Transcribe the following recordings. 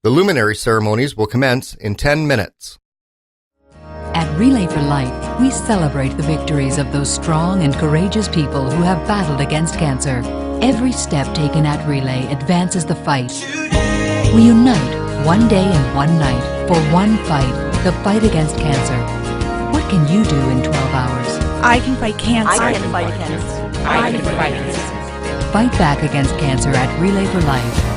The Luminary Ceremonies will commence in 10 minutes. At Relay for Life, we celebrate the victories of those strong and courageous people who have battled against cancer. Every step taken at Relay advances the fight. We unite one day and one night for one fight, the fight against cancer. What can you do in 12 hours? I can fight cancer. I can fight cancer. I can fight cancer. Fight back against cancer at Relay for Life.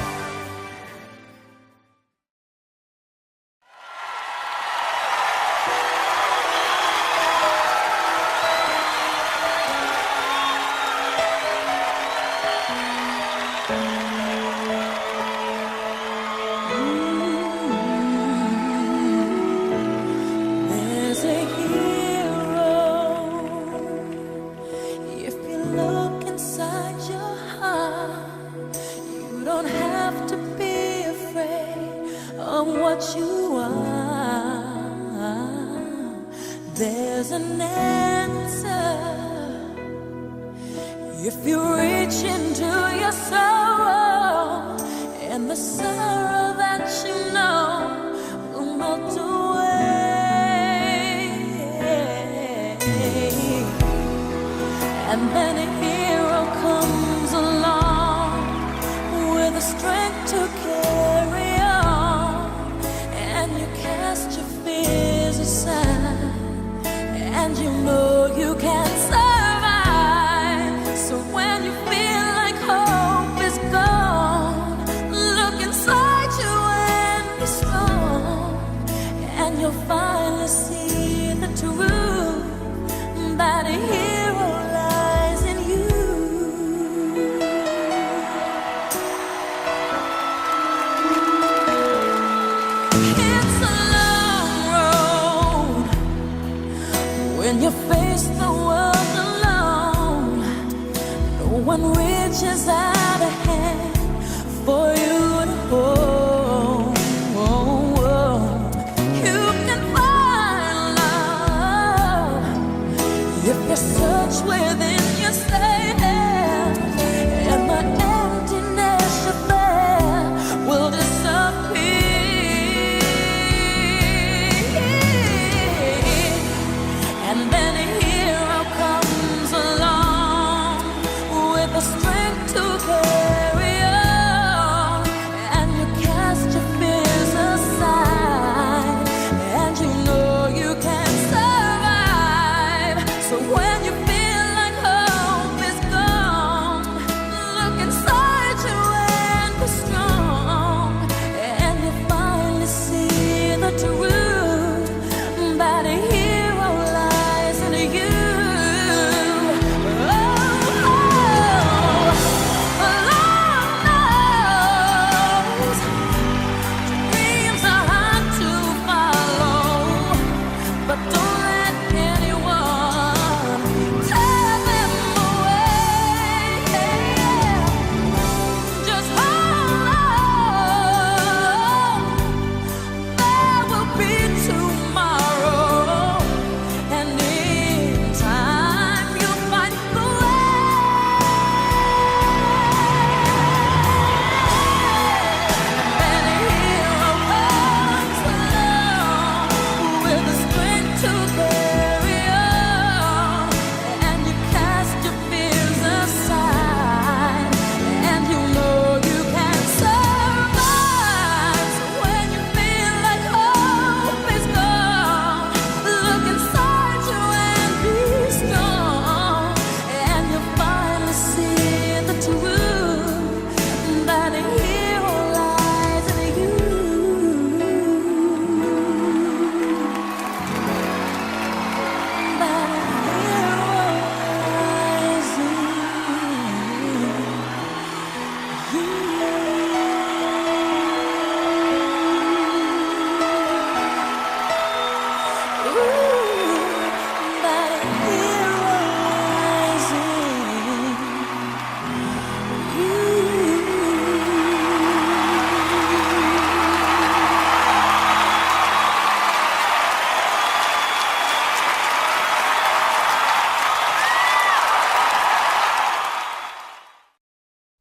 What you are, there's an answer if you reach into your soul, and the sorrow that you know will melt away, and then a hero comes along with the strength to carry your fears aside, and you know you can survive. So when you feel like hope is gone, look inside you and be strong, and you'll finally see the truth that a hero lies in you. When you face the world alone, no one reaches out a hand for you to hold. You can find love if you search within yourself, and the emptiness you bear will disappear. And then a hero comes along with the strength to carry on, and you cast your fears aside, and you know you can survive. So when you feel like hope is gone, look inside you and be strong, and you finally see the truth that a hero lies in you. Dreams are hard to follow, but don't let anyone tear them away. Just hold on, there will be tomorrow, and in time you'll find the way. And a hero comes along with the strength to carry on, and you cast your fears aside, and you know you can survive. So when you feel like hope is gone, look inside you and be strong, and you'll finally see the truth that a hero lies in you. That a hero lies in that a hero lies in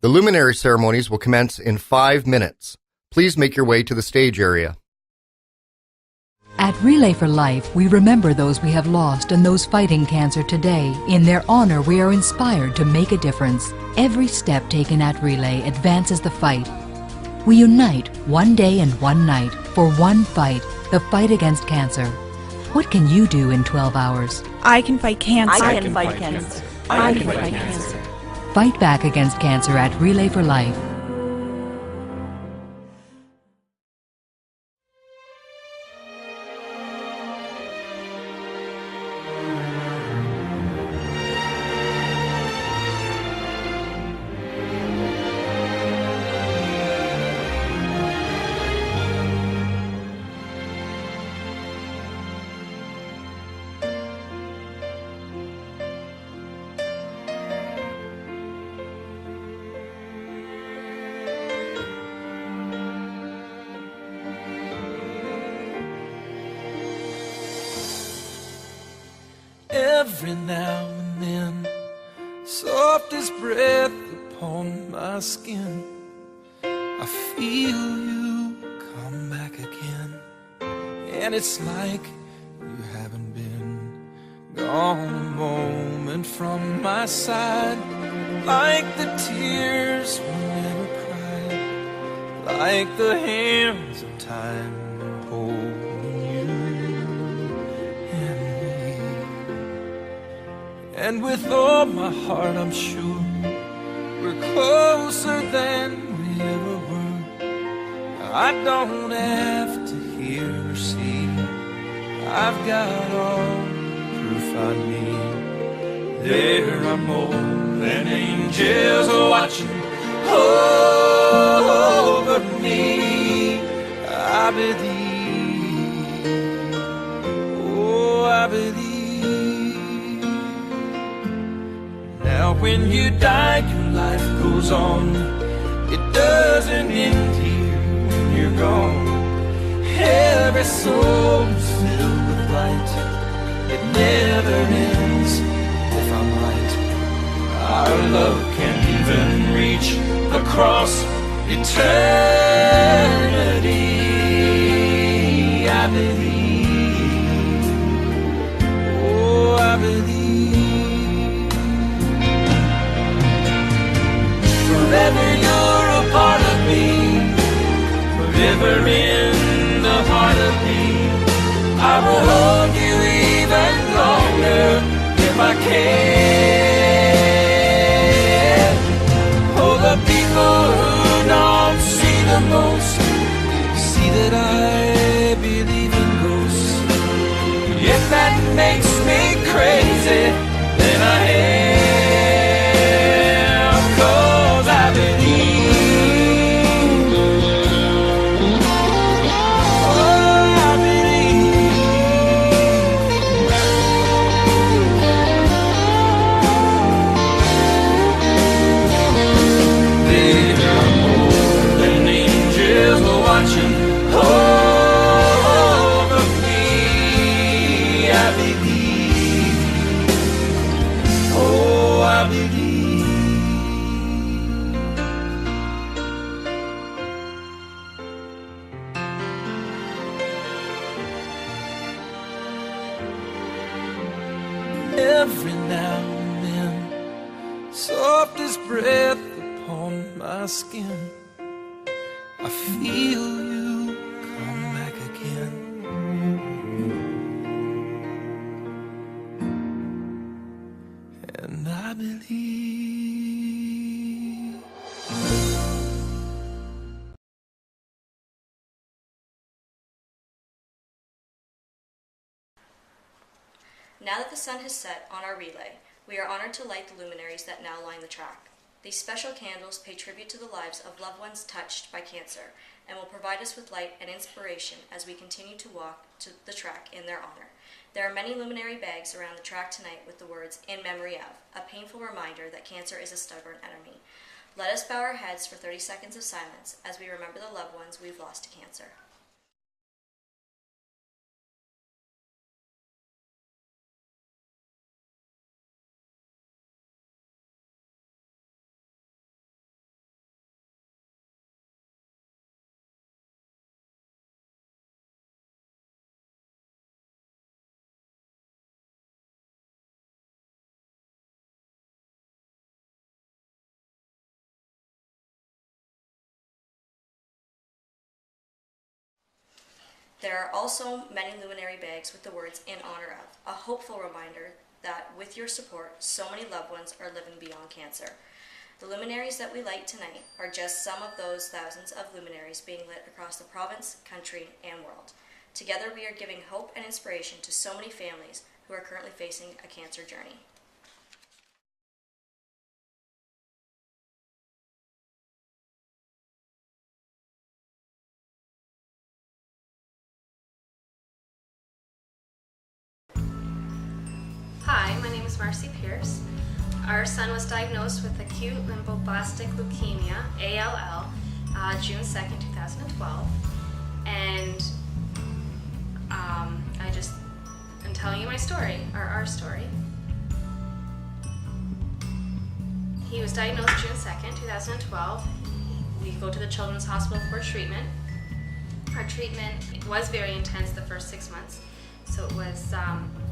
The Luminary Ceremonies will commence in 5 minutes. Please make your way to the stage area. At Relay for Life, we remember those we have lost and those fighting cancer today. In their honor, we are inspired to make a difference. Every step taken at Relay advances the fight. We unite one day and one night for one fight, the fight against cancer. What can you do in 12 hours? I can fight cancer. I can fight cancer. I can fight cancer. Fight back against cancer at Relay for Life. Every now and then, softest breath upon my skin, I feel you come back again. And it's like you haven't been gone a moment from my side. Like the tears were never cried, like the hands of time holding you and me. And with all my heart I'm sure we're closer than we ever were. I don't have to hear or see, I've got all the proof I need. There are more than angels watching over me. I believe, oh I believe. Now when you die, your life goes on. It doesn't end here when you're gone. Every soul's filled with light. It never ends if I'm right. Our love can't even reach across eternity. I believe, oh I believe. Forever you're a part of me, forever in the heart of me. I will hold you even longer if I can. Oh, the people who don't see the most see that I believe in ghosts. If that makes me crazy, then I am, 'cause I believe. Oh, I believe. There are more than angels watching over me. I believe. Oh, I believe. Every now and then, softest breath upon my skin, I feel you come back again. And I believe. Now that the sun has set on our relay, we are honored to light the luminaries that now line the track. These special candles pay tribute to the lives of loved ones touched by cancer and will provide us with light and inspiration as we continue to walk to the track in their honor. There are many luminary bags around the track tonight with the words, "In memory of," a painful reminder that cancer is a stubborn enemy. Let us bow our heads for 30 seconds of silence as we remember the loved ones we've lost to cancer. There are also many luminary bags with the words "in honor of," a hopeful reminder that with your support, so many loved ones are living beyond cancer. The luminaries that we light tonight are just some of those thousands of luminaries being lit across the province, country, and world. Together we are giving hope and inspiration to so many families who are currently facing a cancer journey. Hi, my name is Marcy Pierce. Our son was diagnosed with acute lymphoblastic leukemia, ALL, June 2nd, 2012. And I'm telling you my story, or our story. He was diagnosed June 2nd, 2012. We go to the Children's Hospital for treatment. Our treatment was very intense the first 6 months. So it was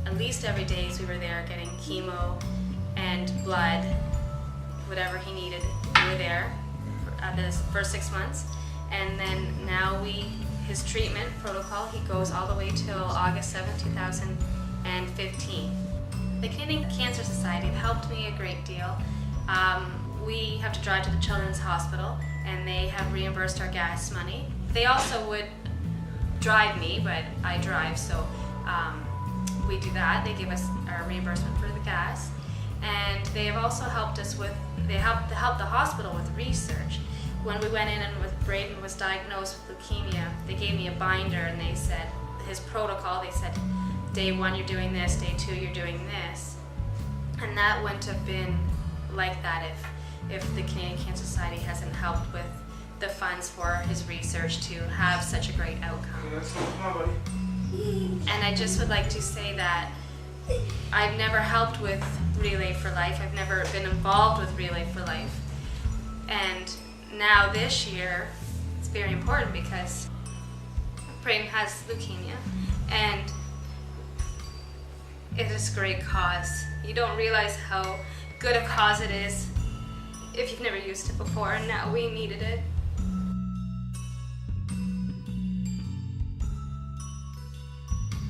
at least every day we were there getting chemo and blood, whatever he needed. We were there for the first 6 months. And then now his treatment protocol, he goes all the way till August 7, 2015. The Canadian Cancer Society helped me a great deal. We have to drive to the Children's Hospital and they have reimbursed our gas money. They also would drive me, but I drive, so we do that. They give us our reimbursement for the gas. And they have also helped us with, they helped the hospital with research. When we went in and Braden was diagnosed with leukemia, they gave me a binder and they said, his protocol, they said, day 1 you're doing this, day 2 you're doing this. And that wouldn't have been like that if the Canadian Cancer Society hasn't helped with the funds for his research to have such a great outcome. And I just would like to say that I've never helped with Relay for Life. I've never been involved with Relay for Life. And now this year, it's very important because Braden has leukemia and it is a great cause. You don't realize how good a cause it is if you've never used it before, and now we needed it.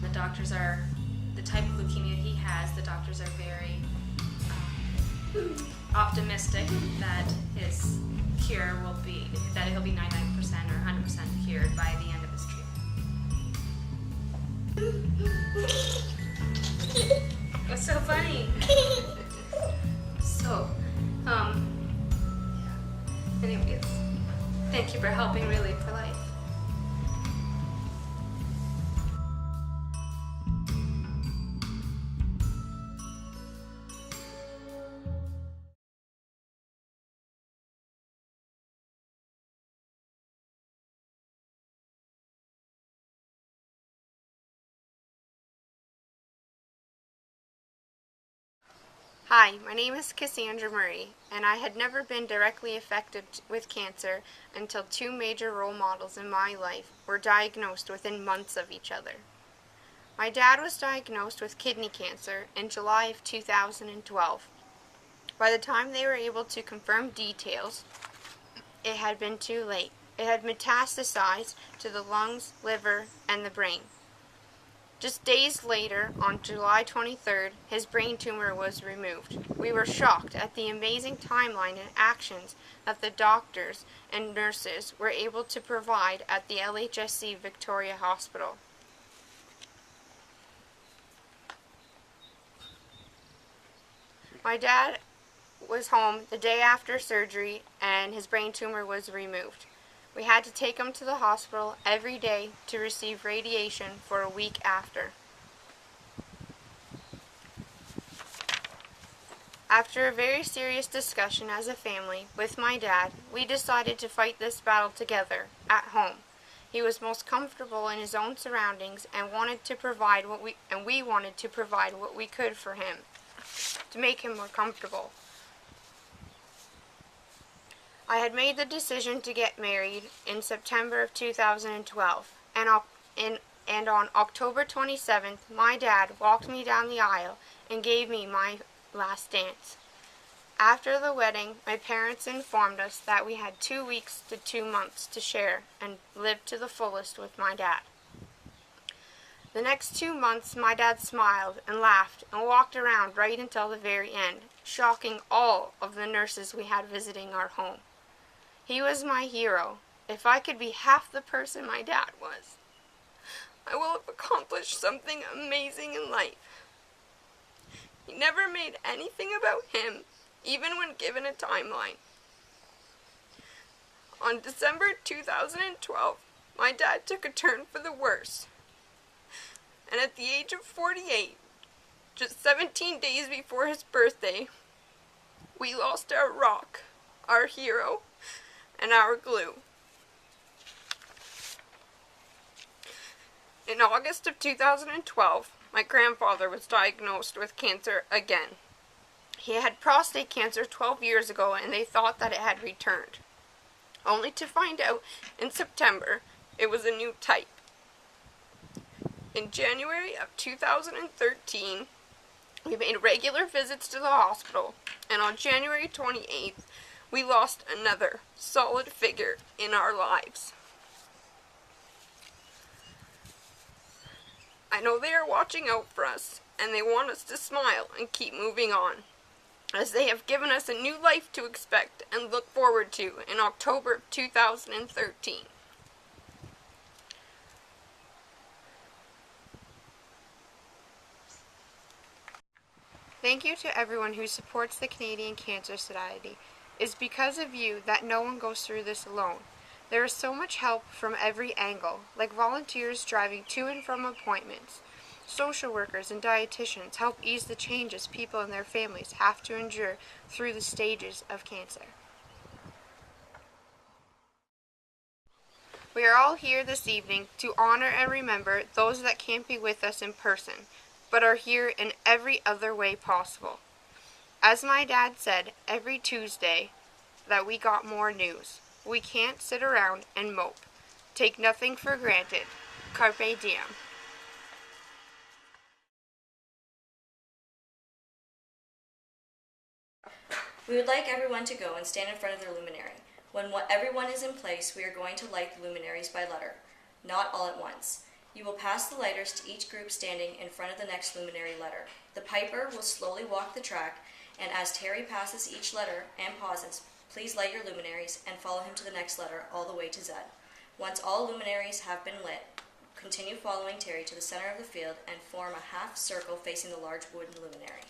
The doctors are, the type of leukemia he has, the doctors are very optimistic that his cure will be, that he'll be 99% or 100% cured by the end of his treatment. What's so funny? So, anyways, thank you for helping Relay for Life. Hi, my name is Cassandra Murray, and I had never been directly affected with cancer until 2 major role models in my life were diagnosed within months of each other. My dad was diagnosed with kidney cancer in July of 2012. By the time they were able to confirm details, it had been too late. It had metastasized to the lungs, liver, and the brain. Just days later, on July 23rd, his brain tumor was removed. We were shocked at the amazing timeline and actions that the doctors and nurses were able to provide at the LHSC Victoria Hospital. My dad was home the day after surgery and his brain tumor was removed. We had to take him to the hospital every day to receive radiation for a week after. After a very serious discussion as a family with my dad, we decided to fight this battle together at home. He was most comfortable in his own surroundings and we wanted to provide what we could for him to make him more comfortable. I had made the decision to get married in September of 2012, and on October 27th, my dad walked me down the aisle and gave me my last dance. After the wedding, my parents informed us that we had 2 weeks to 2 months to share and live to the fullest with my dad. The next 2 months, my dad smiled and laughed and walked around right until the very end, shocking all of the nurses we had visiting our home. He was my hero. If I could be half the person my dad was, I will have accomplished something amazing in life. He never made anything about him, even when given a timeline. On December 2012, my dad took a turn for the worse. And at the age of 48, just 17 days before his birthday, we lost our rock, our hero, and our glue. In August of 2012, my grandfather was diagnosed with cancer again. He had prostate cancer 12 years ago and they thought that it had returned, only to find out in September it was a new type. In January of 2013, we made regular visits to the hospital, and on January 28th, we lost another solid figure in our lives. I know they are watching out for us, and they want us to smile and keep moving on, as they have given us a new life to expect and look forward to in October of 2013. Thank you to everyone who supports the Canadian Cancer Society. It's because of you that no one goes through this alone. There is so much help from every angle, like volunteers driving to and from appointments. Social workers and dietitians help ease the changes people and their families have to endure through the stages of cancer. We are all here this evening to honor and remember those that can't be with us in person, but are here in every other way possible. As my dad said every Tuesday, that we got more news. We can't sit around and mope. Take nothing for granted. Carpe diem. We would like everyone to go and stand in front of their luminary. When everyone is in place, we are going to light the luminaries by letter, not all at once. You will pass the lighters to each group standing in front of the next luminary letter. The piper will slowly walk the track, and as Terry passes each letter and pauses, please light your luminaries and follow him to the next letter all the way to Z. Once all luminaries have been lit, continue following Terry to the center of the field and form a half circle facing the large wooden luminary.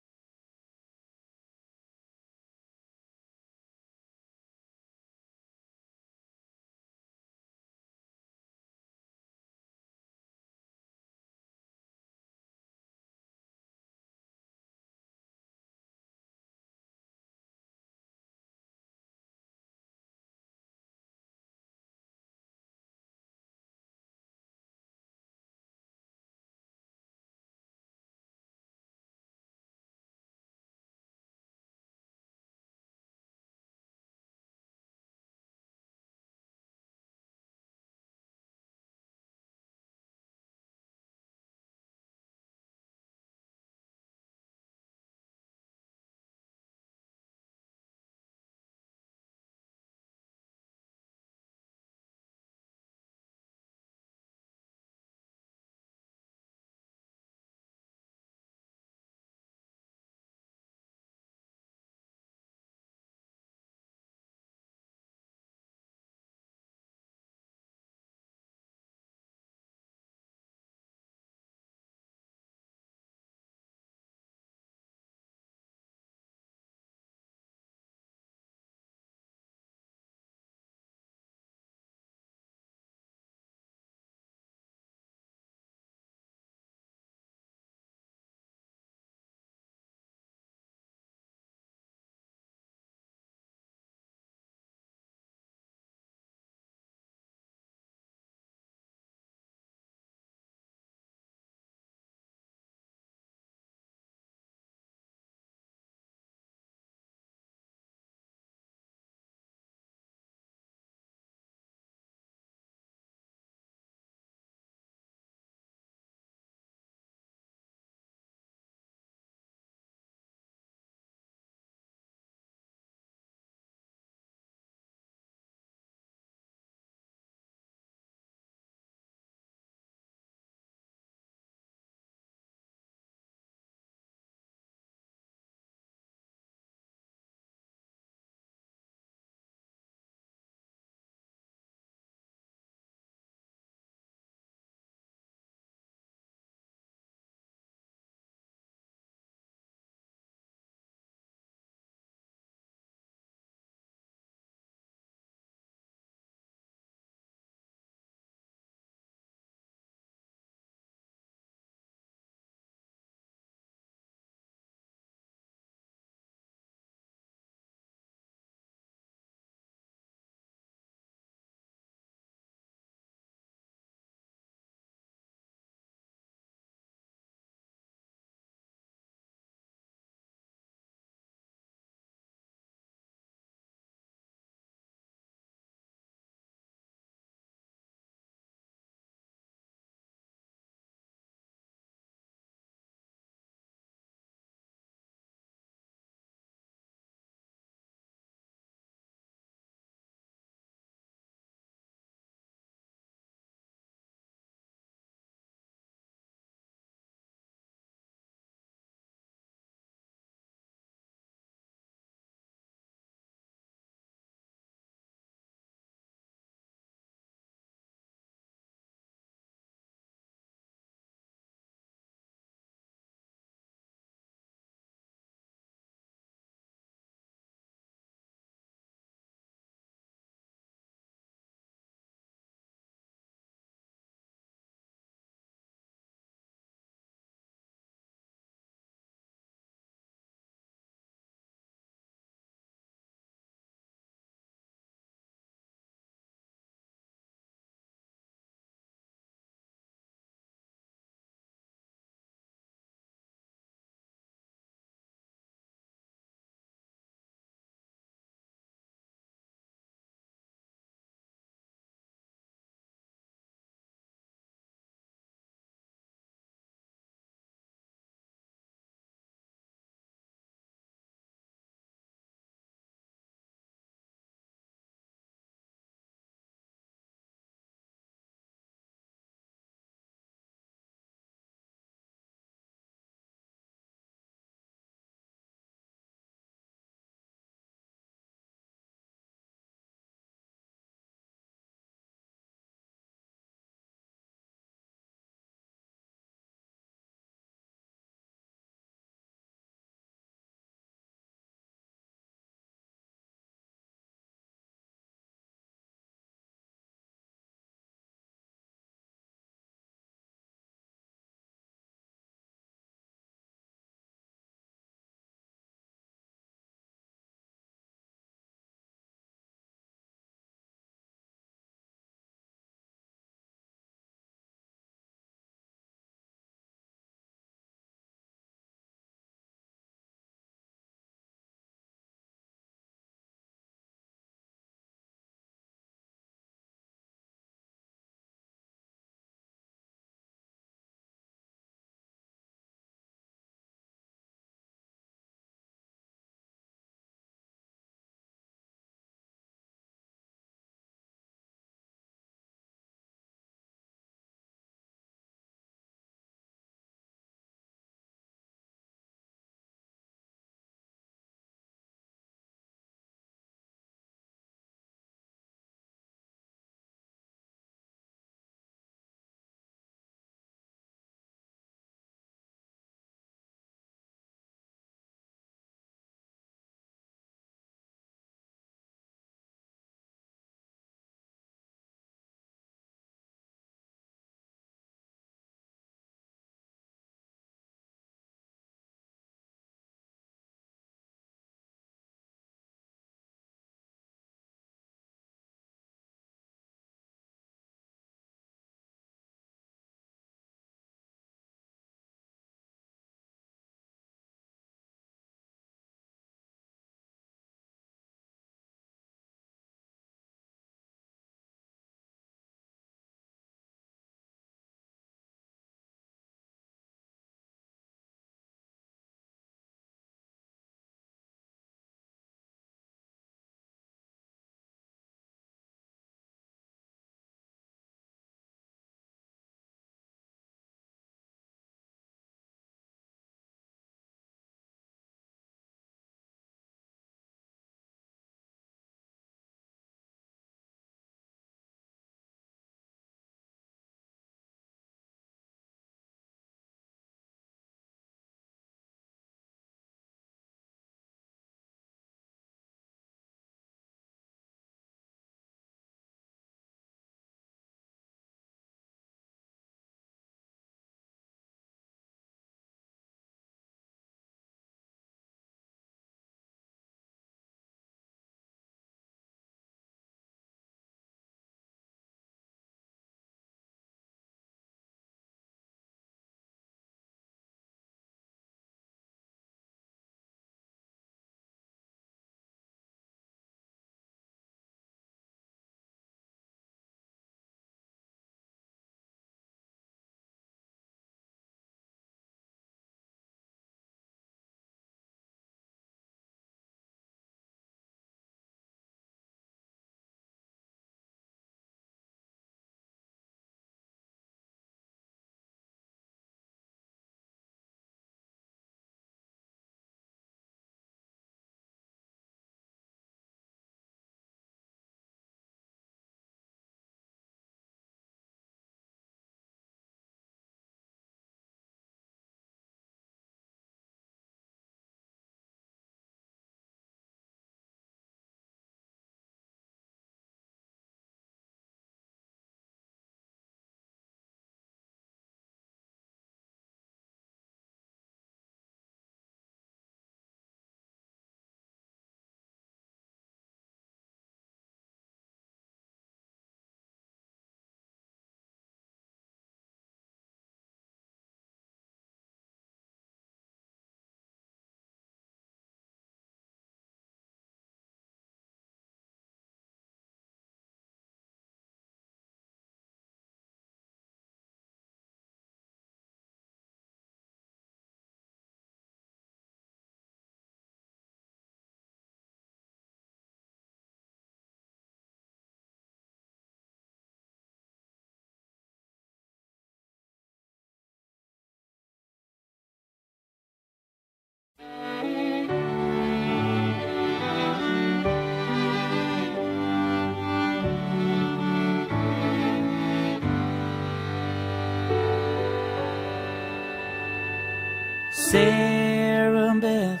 Sarah Beth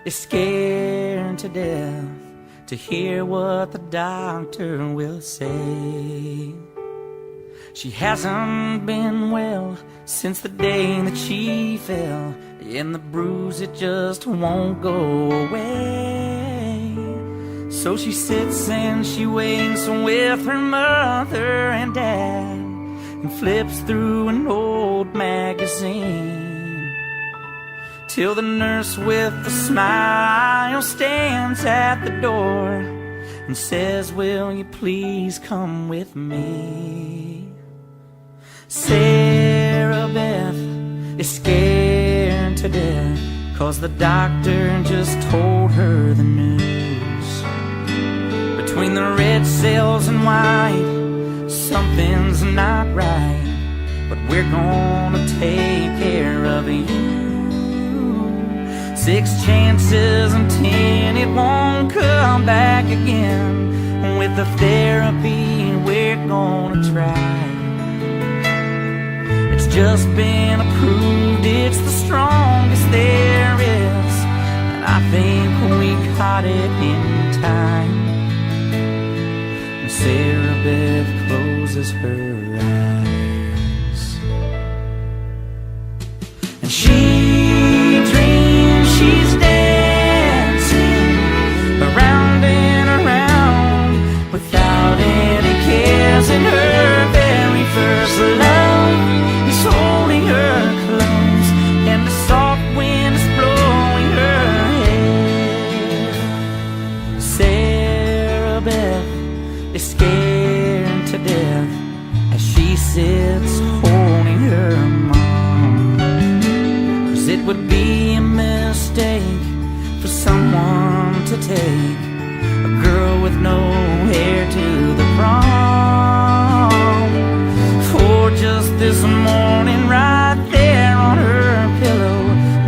is scared to death to hear what the doctor will say. She hasn't been well since the day that she fell, and the bruise, it just won't go away. So she sits and she waits with her mother and dad, and flips through an old magazine, till the nurse with a smile stands at the door and says, "Will you please come with me?" Sarah Beth is scared to death, 'cause the doctor just told her the news. Between the red cells and white, something's not right, but we're gonna take care of you. 6 chances and 10 it won't come back again. With the therapy we're gonna try, it's just been approved, it's the strongest there is, and I think we caught it in time. And Sarah Beth closes her eyes, and she dreams she's dancing around and around without any cares, and her very first love is holding her close, and the soft wind is blowing her hair. Sarah Beth is scared to death as she sits holding her mom, 'cause it would be a mistake for someone to take a girl with no hair to the prom. For just this morning, right there on her pillow,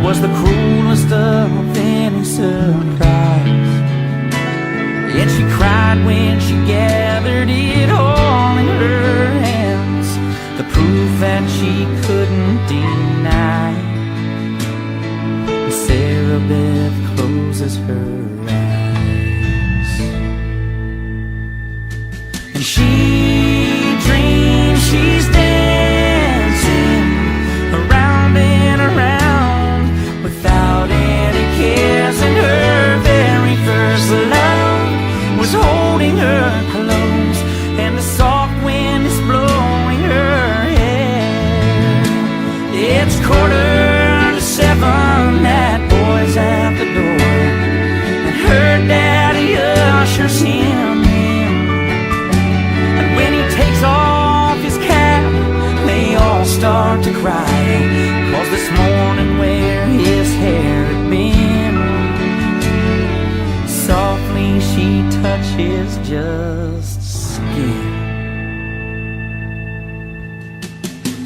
was the cruelest of any surprise. And she cried when she gathered it all in her hands, the proof that she couldn't deny. And Sarah Beth closes her eyes, and she dreams she's dancing around and around without any cares, and her very first love was holding her close, and the soft wind is blowing her hair. It's 6:45, that boy's at the door, and her daddy ushers him in. And when he takes off his cap, they all start to cry, 'cause this morning where his hair had been, softly she touches just skin.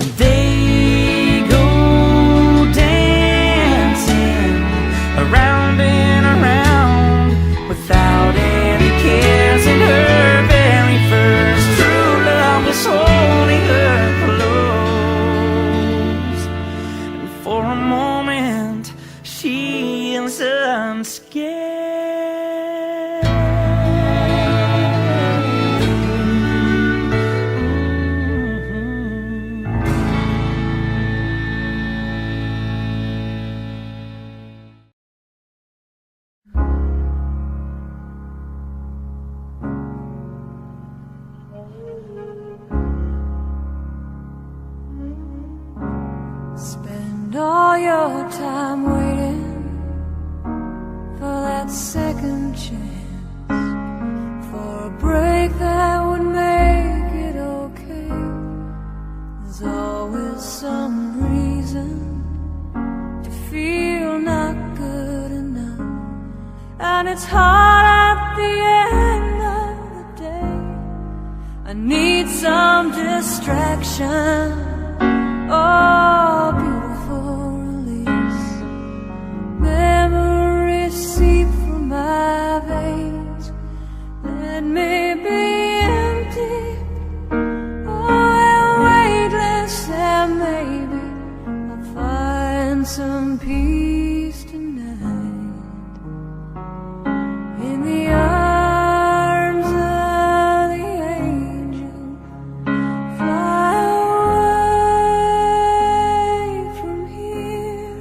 And they go dancing around and around without any cares, and her very first true love was holding her close. And for a moment she is unscared. Spend all your time waiting for that second chance, for a break that would make it okay. There's always some reason to feel not good enough, and it's hard at the end of the day. I need some distraction, oh, beautiful release. Memories seep from my veins, let me be empty, oh, and weightless, and maybe I'll find some some peace tonight in the arms of the angel. Fly away from here,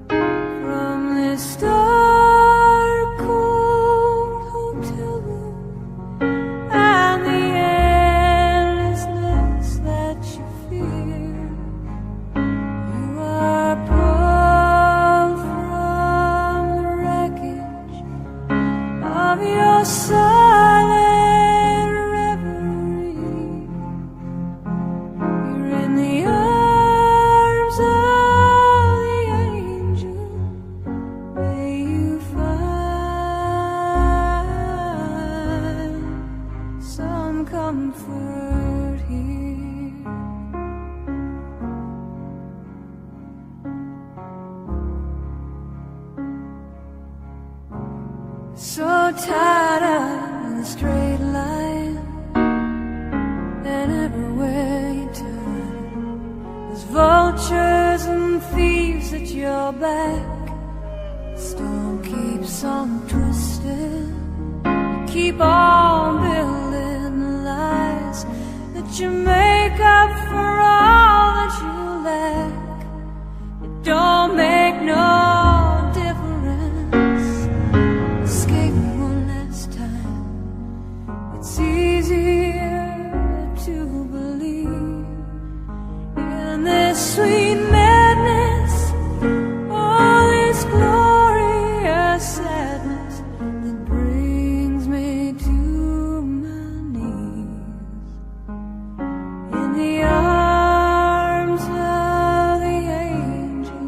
from this dark, cold hotel room and the endlessness that you fear. You are pulled from the wreckage of your silent reverie. You're in the arms of the angel. May you find some comfort here. So tied up in a straight line, and everywhere you turn, there's vultures and thieves at your back. Storm keeps on twisting. You keep on building the lies that you make up for all that you lack. It don't make no difference. Escape me one last time. It's easier to believe in this sweet madness, all this glorious sadness that brings me to my knees. In the arms of the angel,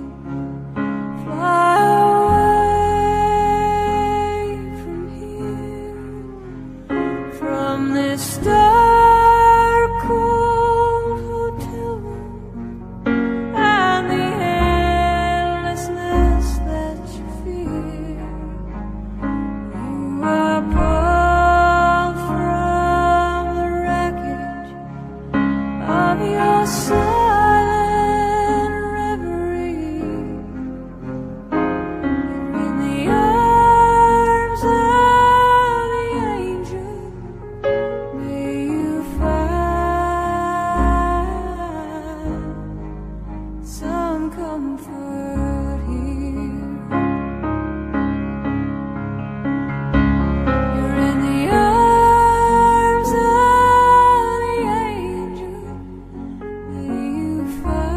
fly away from here, from this dark, cold hotel room and the endlessness that you fear. You are pulled from the wreckage of your silent reverie. You're in the arms of the angel. May you find some comfort here. You're in the arms of the angel. May you find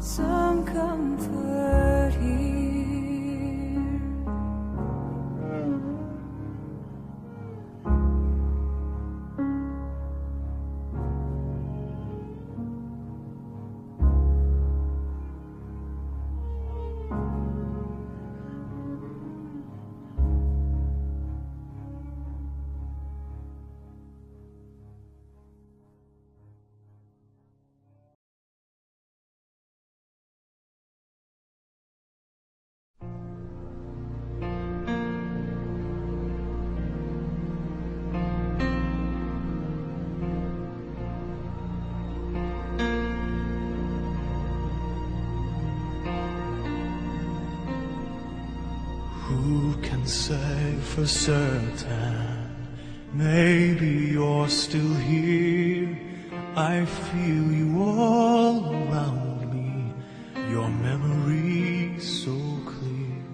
some comfort here. Who can say for certain? Maybe you're still here. I feel you all around me, your memory so clear.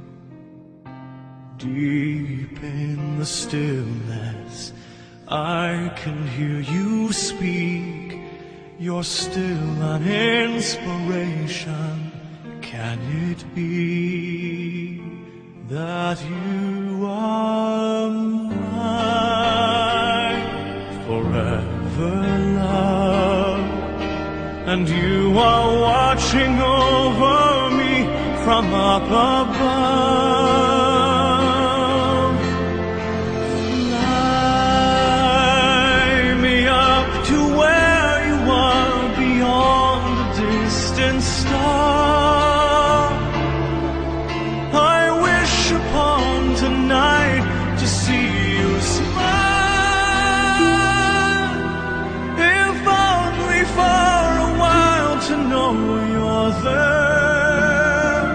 Deep in the stillness, I can hear you speak. You're still an inspiration. Can it be that you are mine forever, love? And you are watching over me from up above. Fly me up to where you are, beyond the distant star. I wish upon tonight to see you smile, if only for a while, there.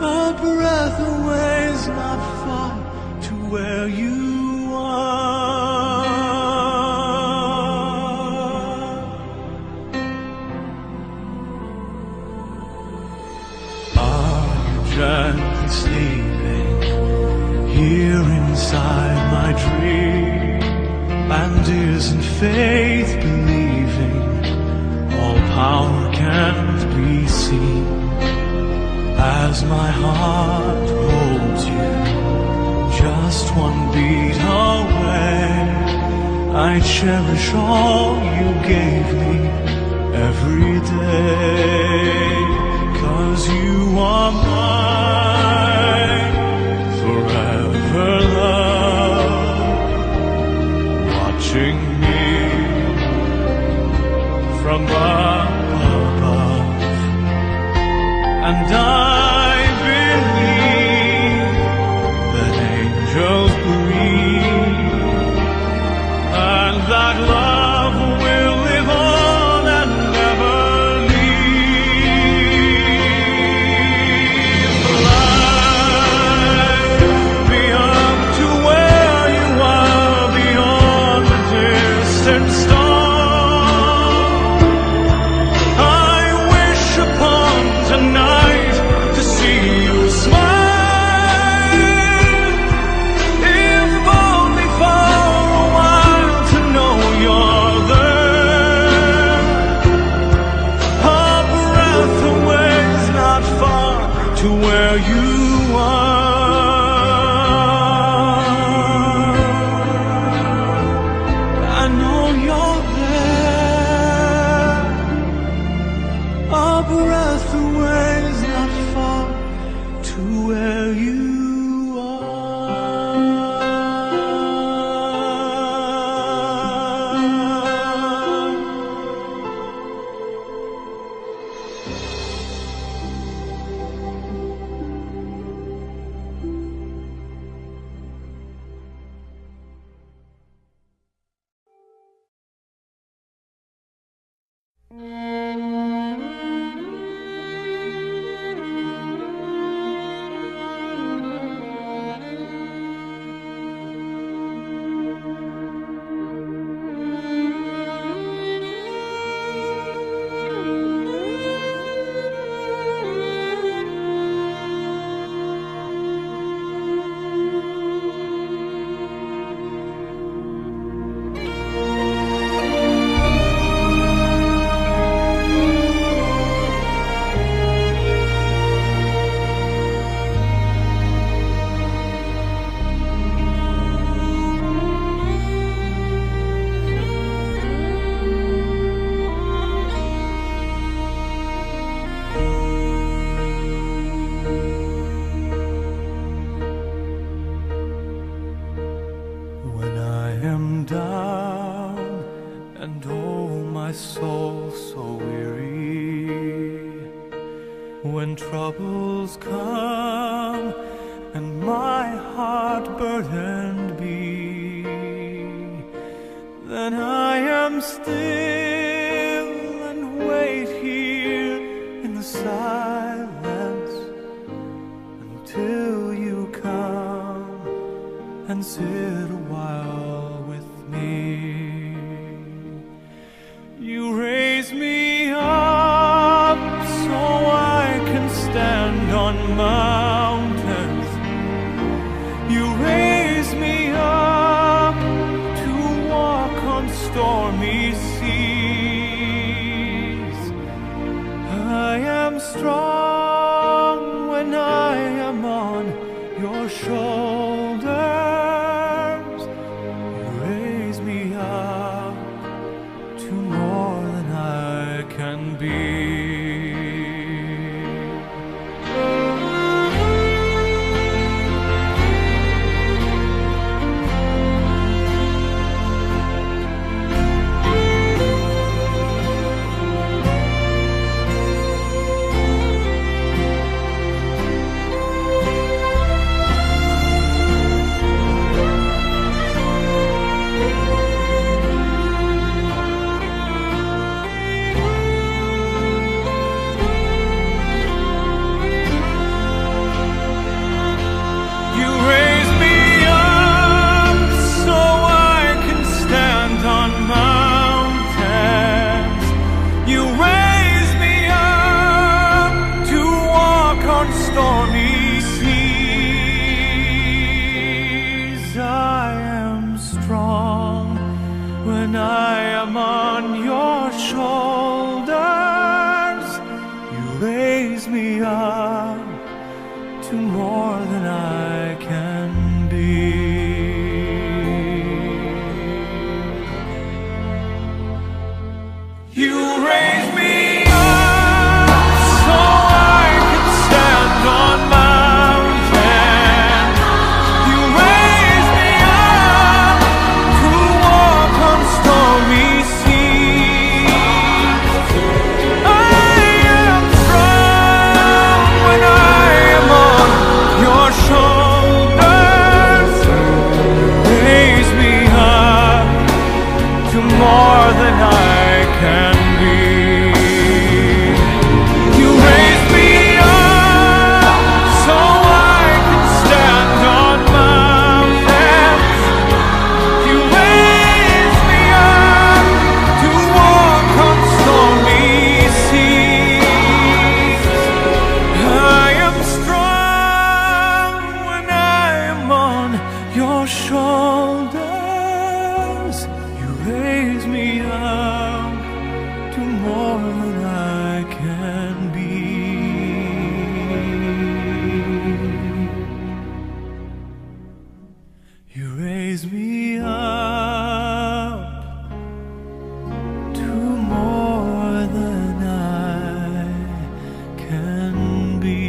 A breath away is not far to where you are. Are you gently sleeping here inside my dream? And isn't faith believing all power can't be seen? As my heart holds you just one beat away, I cherish all you gave me every day. 'Cause you are mine, forever love, watching me from above. And I believe that angels breathe, and that love will live on and never leave. Fly me up to where you are, beyond the distant star. I wish upon tonight to see you smile, if only for a while, to know you're there. A breath away is not far to where you are. I know you're there. A breath away is not far to where you when I am down and oh my soul so weary, when troubles come and my heart burdened be, then I am still and wait here in the silence until you come and sit a while with me. You raise me up so I can stand on mountains. You raise me up to walk on stormy seas. I am strong when I am on your shoulders. You raise me up your shoulders. You raise me up to more than I can be. You raise me up to more than I can be.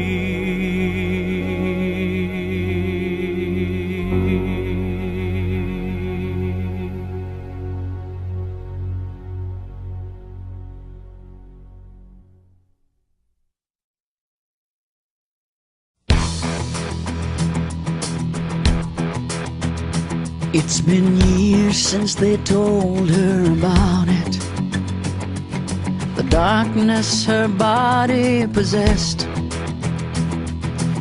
It's been years since they told her about it. The darkness her body possessed,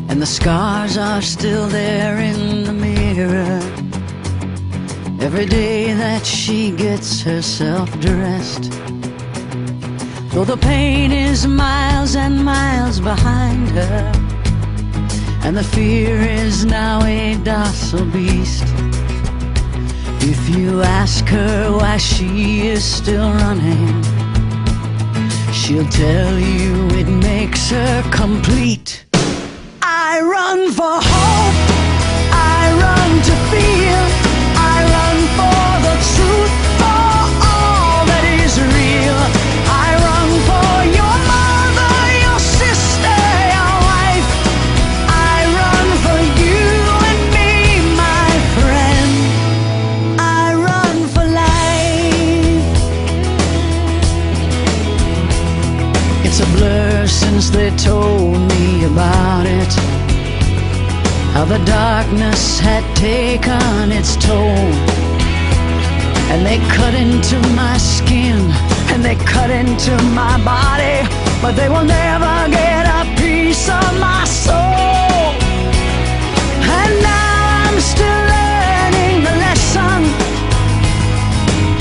and the scars are still there in the mirror. Every day that she gets herself dressed, though the pain is miles and miles behind her, and the fear is now a docile beast. If you ask her why she is still running, she'll tell you it makes her complete. I run for hope, I run to feel, I run for the truth, for all that is real. I run for your mother, your sister, your wife. I run for you and me, my friend. I run for life. It's a blur since they told me about it, how the darkness had taken its toll. And they cut into my skin, and they cut into my body, but they will never get a piece of my soul. And now I'm still learning the lesson,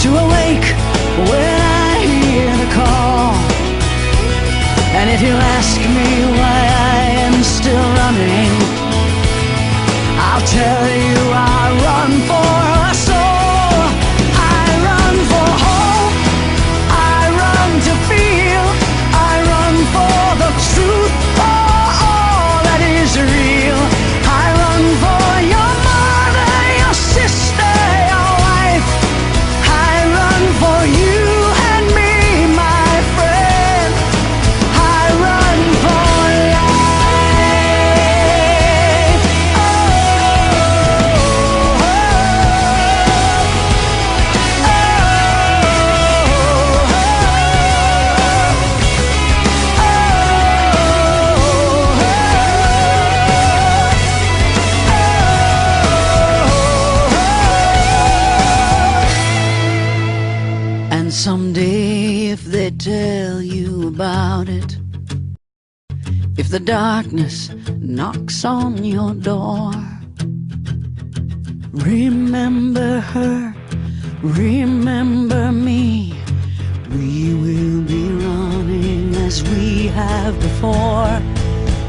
to awake when I hear the call. And if you ask me why I am still running, I'll tell you I run for a soul. I run for hope, I run to feel, I run for the truth, for all that is real. I run for your mother, your sister, your wife. I run for you and me, my friend. I run for life. And someday if they tell you about it, if the darkness knocks on your door, remember her, remember me. We will be running as we have before,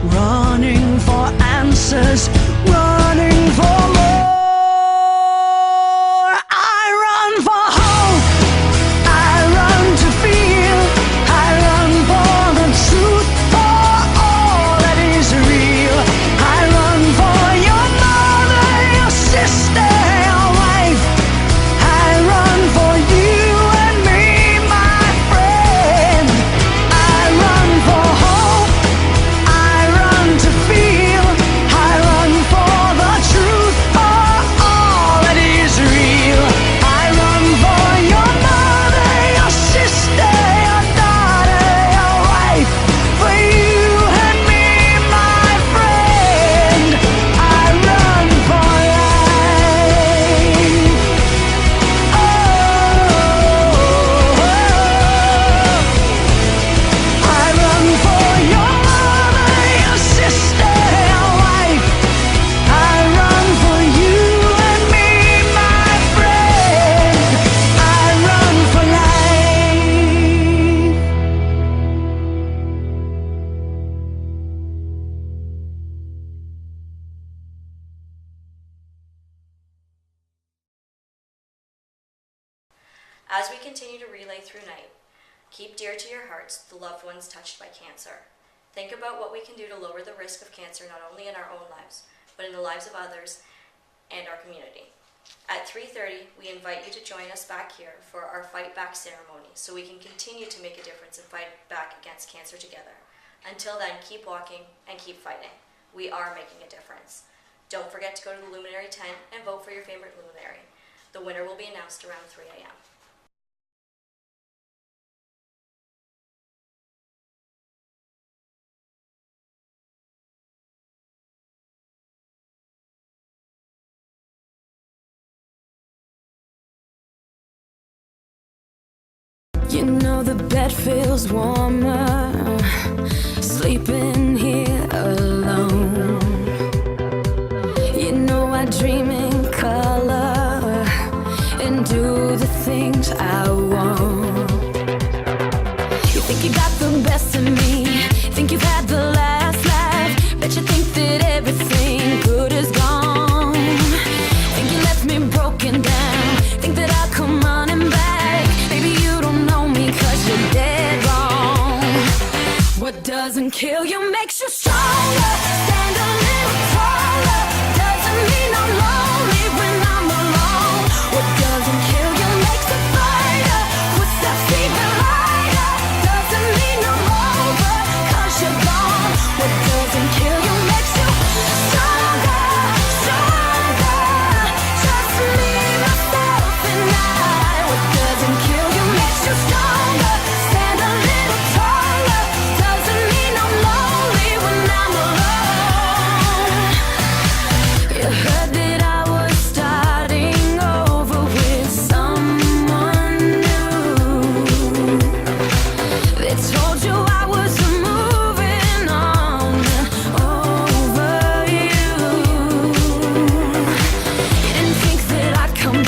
running for answers, running for more. I run for hope, I run to feel, I run for the truth, for all that is real. I run for your mother, your sister, your wife. I run for you and me, my friend. I run for hope, I run to feel, I run for the truth, As we continue to relay through night, keep dear to your hearts the loved ones touched by cancer. Think about what we can do to lower the risk of cancer not only in our own lives, but in the lives of others and our community. At 3:30, we invite you to join us back here for our Fight Back ceremony so we can continue to make a difference and fight back against cancer together. Until then, keep walking and keep fighting. We are making a difference. Don't forget to go to the Luminary tent and vote for your favorite luminary. The winner will be announced around 3 a.m. You know the bed feels warmer, sleeping here alone. You know I dream in color and do the things I want. You think you got the best of me, think you've had the last laugh, bet you think that everything good is gone. Think you left me broken down, think that I'll come running back. Baby, you don't know me 'cause you're dead wrong. What doesn't kill you makes you stronger. Stand a little taller. Doesn't mean I'm lonely when I'm alone. What doesn't kill you makes a fighter. Footsteps even lighter. Doesn't mean I'm over 'cause you're gone. What doesn't kill you makes you stronger, stronger. Just me, myself, and I. What doesn't kill you makes you stronger. Stand a little taller. Doesn't mean I'm lonely when I'm alone. You heard that I was starting over with someone new. They told you I was moving on over you. You didn't think that I'd come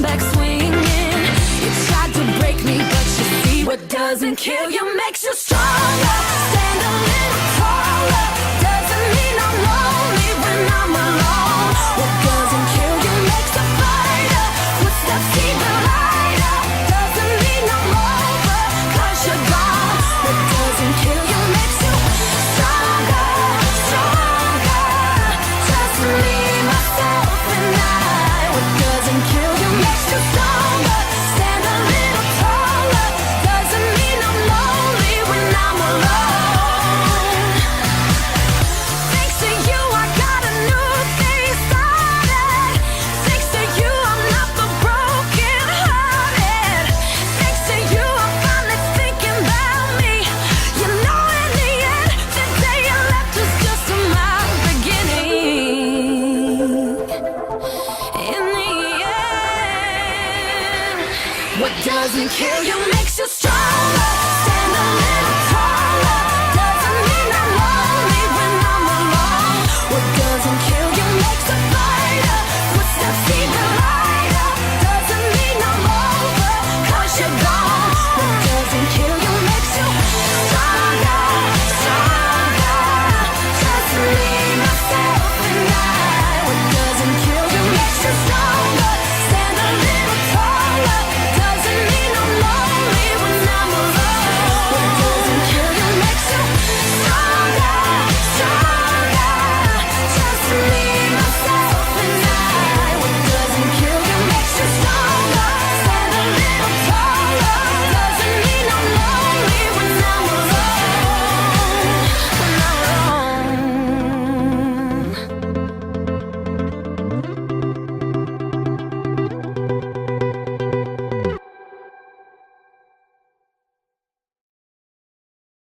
back swinging. You tried to break me, but you see what doesn't kill you makes you stronger. Stand a little taller. Doesn't mean I'm lonely when I'm alone. What doesn't kill you makes a fighter. Footsteps even lighter. Doesn't mean I'm over 'cause you're gone. What doesn't kill you makes you stronger, stronger. Just me, myself, and I. What doesn't kill you makes you stronger. Stand a little taller. Doesn't mean I'm lonely when I'm alone. Thanks to you, I got a new thing started. Thanks to you, I'm not the broken hearted. Thanks to you, I'm finally thinking about me. You know, in the end, the day you left was just my beginning. In the end, what doesn't kill you makes you stronger.